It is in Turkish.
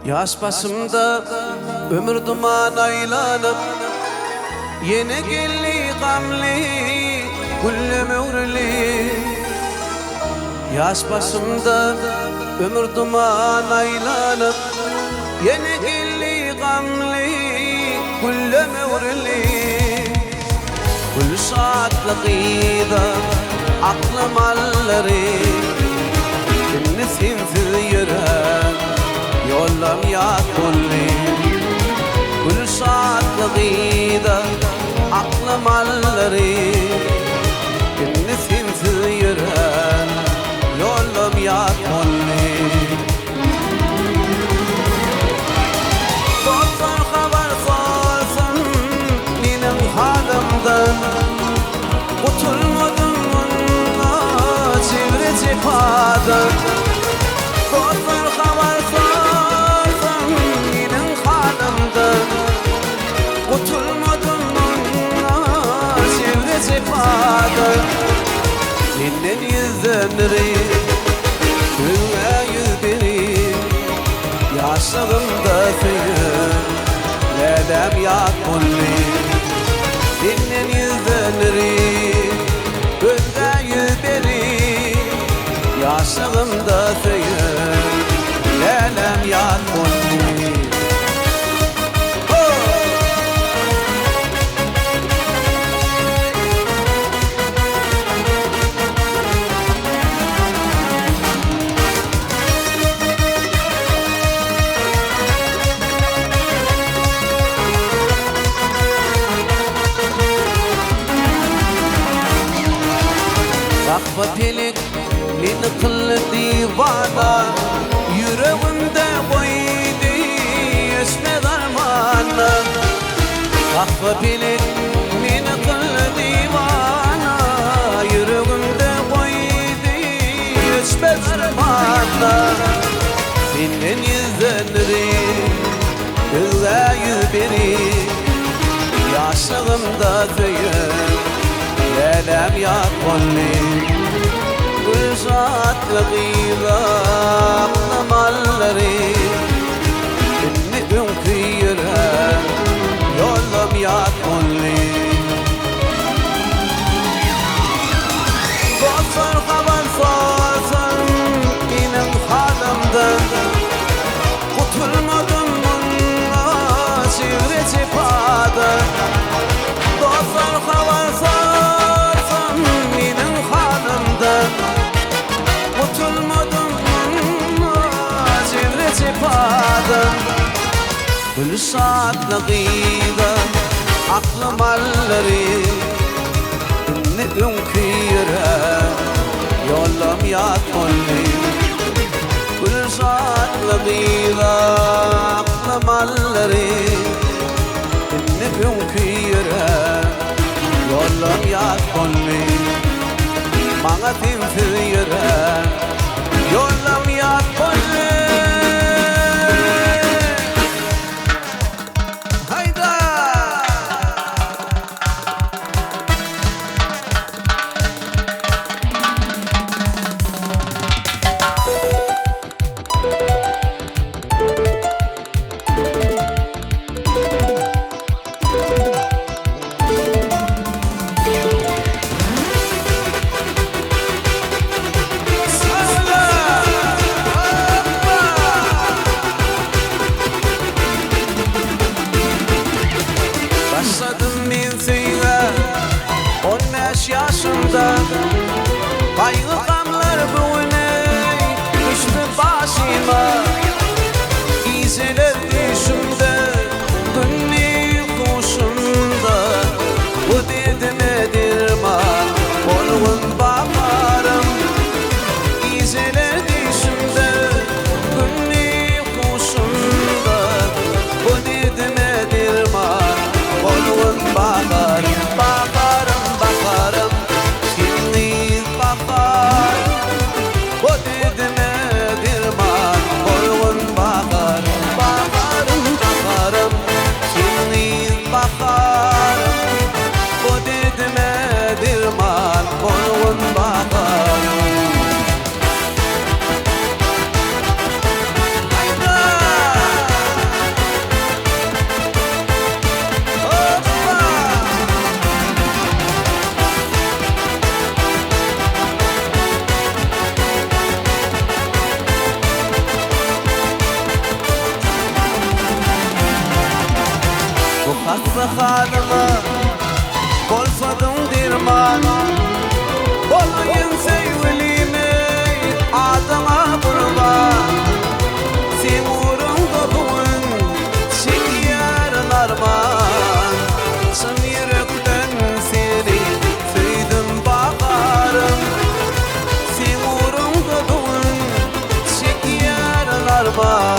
Yaş başımda ömür duman aylanıp yeni gelli gamli güllüm ömürli. Yaş başımda ömür duman aylanıp yeni gelli gamli güllüm ömürli. Gül şadlığıyla aklım alları beni sensiz yürek yollam ya kulli. Gül şadlığıyla aklım alları beni sensiz yürek yollam ya kulli. Dostlar haber sorsun benim halimden, kurtulmadım onunla çevre cefadan. Dostlar haber sorsun benim halimden, kurtulmadım onunla çevre cefadan. Senden yüzlenrim güne yüzlerim, yaşlarımda suyum ledem ya kulli. Senden yüzlenrim güne yüzlerim, yaşlarımda suyum ledem ya kulli. Rahmetelik beni kıldı divana, yüreğimde koydu esme darmana. Rahmetelik beni kıldı divana, yüreğimde koydu esme darmana. Senden yüzlenrim güzel yüzlerim, yaşlarımda suyum ledem ya kulli. Gül şadlığıyla aklım alları beni önküyüren yollam ya kulli. Dostlar haber sorsun benim halimden, kurtulmadım onunla çevre cefadan. Dostlar haber sorsun benim halimden, kurtulmadım onunla çevre cefadan. Gül şadlığıyla aklım alları beni önküyüren yollam ya kulli. Gül şadlığıyla aklım alları beni önküyüren yollam ya kulli. Bana sensiz yürek yollam ya kulli. Hayda! Yaşımda kaygı gamlar boyuna düştü başıma. İziler düşümde günlü kuşumda, bu derdime derman olgun bakarım. İziler düşümde günlü kuşumda, bu derdime derman olgun bakarım. Bakarım, bakarım, şimdi bakar. halıma Kolfadım dirman Olayın sevgilimi Adama kurban Sen uğrunda bugün Çekiyerin arman Çın yürekten seni Söydim bakarım Sen uğrunda bugün Çekiyerin arman